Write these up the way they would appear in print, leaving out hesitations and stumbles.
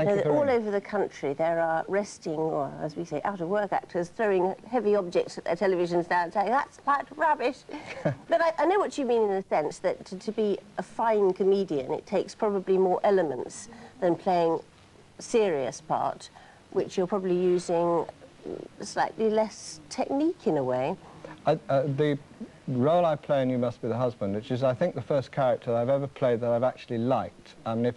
Thank you for all ringing. over the country there are resting, or as we say, out-of-work actors throwing heavy objects at their televisions now and saying, that's like rubbish. But I know what you mean in the sense that to be a fine comedian, it takes probably more elements than playing a serious part, which you're probably using slightly less technique in a way. The role I play in You Must Be the Husband, which is, I think, the first character I've ever played that I've actually liked. I mean,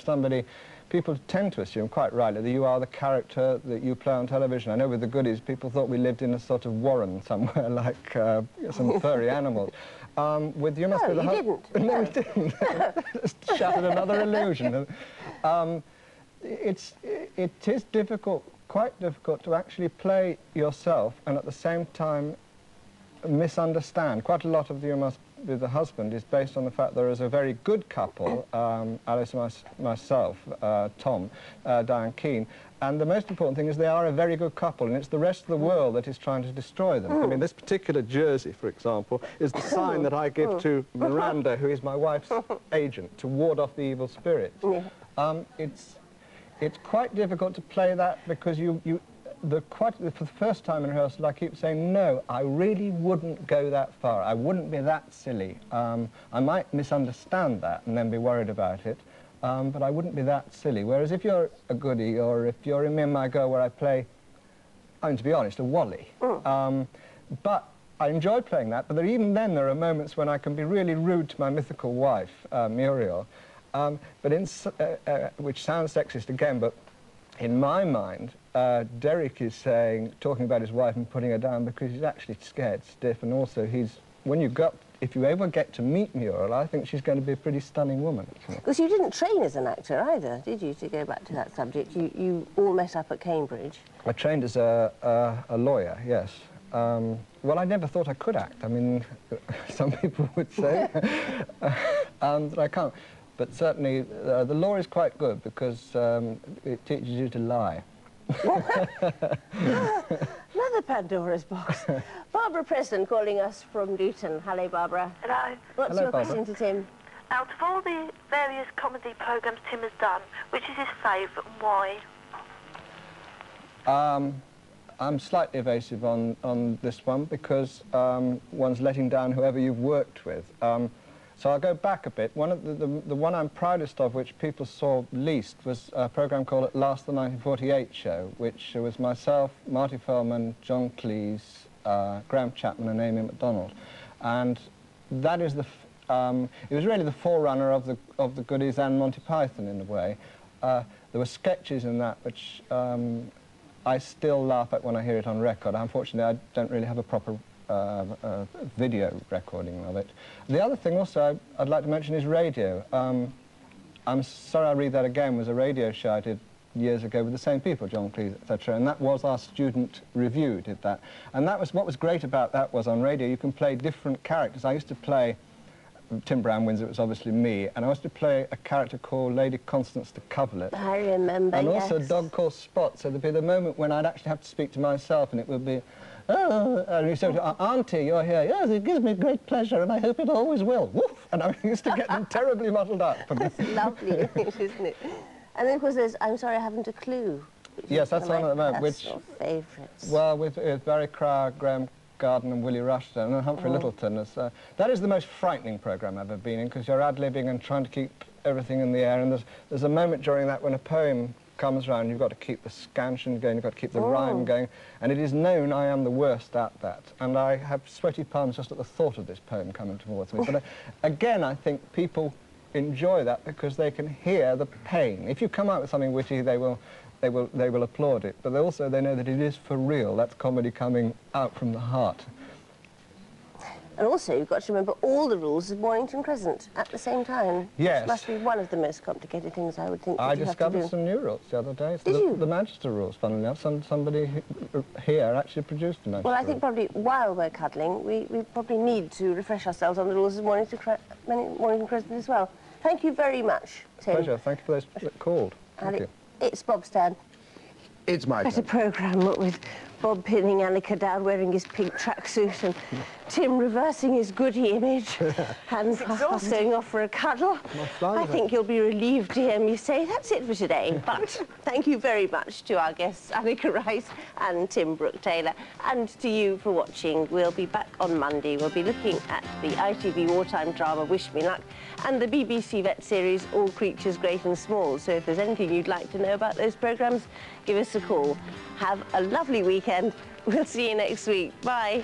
people tend to assume, quite rightly, that you are the character that you play on television. I know with the Goodies, people thought we lived in a sort of warren somewhere, like some furry animals. With You Must Be the Husband... No, we didn't. Just shattered another illusion. It is difficult, quite difficult, to actually play yourself and at the same time misunderstand. Quite a lot of You Must Be the Husband is based on the fact there is a very good couple, Alice and myself, Tom, Diane Keane, and the most important thing is they are a very good couple, and it's the rest of the world that is trying to destroy them. I mean, this particular jersey, for example, is the sign that I give to Miranda, who is my wife's agent, to ward off the evil spirits. It's quite difficult to play that because for the first time in rehearsal, I keep saying, no, I really wouldn't go that far. I wouldn't be that silly. I might misunderstand that and then be worried about it, but I wouldn't be that silly. Whereas if you're a Goodie, or if you're in Me and My Girl, where I play, I mean, to be honest, a Wally. But I enjoy playing that, but even then there are moments when I can be really rude to my mythical wife, Muriel, which sounds sexist again, but in my mind, Derek is talking about his wife and putting her down because he's actually scared stiff, and also if you ever get to meet Muriel, I think she's going to be a pretty stunning woman. Because you didn't train as an actor either, did you, to go back to that subject? You all met up at Cambridge. I trained as a lawyer, yes. Well, I never thought I could act. I mean, some people would say that I can't. But certainly, the law is quite good because it teaches you to lie. Another Pandora's box. Barbara Preston calling us from Luton. Hello, Barbara. Hello. What's your question to Tim? Out of all the various comedy programmes Tim has done, which is his favourite and why? I'm slightly evasive on this one because one's letting down whoever you've worked with. So I'll go back a bit. The one I'm proudest of, which people saw least, was a programme called At Last, the 1948 Show, which was myself, Marty Feldman, John Cleese, Graham Chapman and Amy MacDonald. And that is it was really the forerunner of the Goodies and Monty Python in a way. There were sketches in that which I still laugh at when I hear it on record. Unfortunately, I don't really have a proper video recording of it. The other thing also I'd like to mention is radio. I'm sorry I'll read that again, was a radio show I did years ago with the same people, John Cleese, etc., and that was our student review, did that. And that was, what was great about that was on radio you can play different characters. I used to play, Tim Brown wins, it was obviously me, and I used to play a character called Lady Constance de Coverlet. I remember, and yes. Also a dog called Spot, so there'd be the moment when I'd actually have to speak to myself and it would be, oh, and you said, Auntie, you're here. Yes, it gives me great pleasure, and I hope it always will. Woof! And I used to get them terribly muddled up. That's lovely, isn't it? And then, of course, there's I'm Sorry I Haven't a Clue. Yes, that's on at the moment. Which favourites. Well, with Barry Crowder, Graham Garden and Willie Rushton and Humphrey Littleton. That is the most frightening programme I've ever been in, because you're ad-libbing and trying to keep everything in the air, and there's a moment during that when a poem comes round, you've got to keep the scansion going, you've got to keep the rhyme going, and it is known I am the worst at that, and I have sweaty palms just at the thought of this poem coming towards me. But again, I think people enjoy that because they can hear the pain. If you come out with something witty, they will applaud it, but also they know that it is for real. That's comedy coming out from the heart. And also, you've got to remember all the rules of Mornington Crescent at the same time. Yes. Which must be one of the most complicated things, I would think, I discovered some new rules the other day. Did you? The Manchester rules, funnily enough. Somebody here actually produced the Manchester Well, I think probably while we're cuddling, we probably need to refresh ourselves on the rules of Mornington Crescent as well. Thank you very much, Tim. Pleasure. Thank you for those that called. Thank you. It's Bob's turn. It's my turn. Better programme with Bob pinning Annika down wearing his pink tracksuit, and Tim reversing his goody image, and us going off for a cuddle. I think you'll be relieved to hear me say that's it for today. But thank you very much to our guests, Annika Rice and Tim Brooke-Taylor, and to you for watching. We'll be back on Monday. We'll be looking at the ITV wartime drama Wish Me Luck and the BBC Vet series All Creatures Great and Small. So if there's anything you'd like to know about those programmes, give us a call. Have a lovely weekend. We'll see you next week. Bye.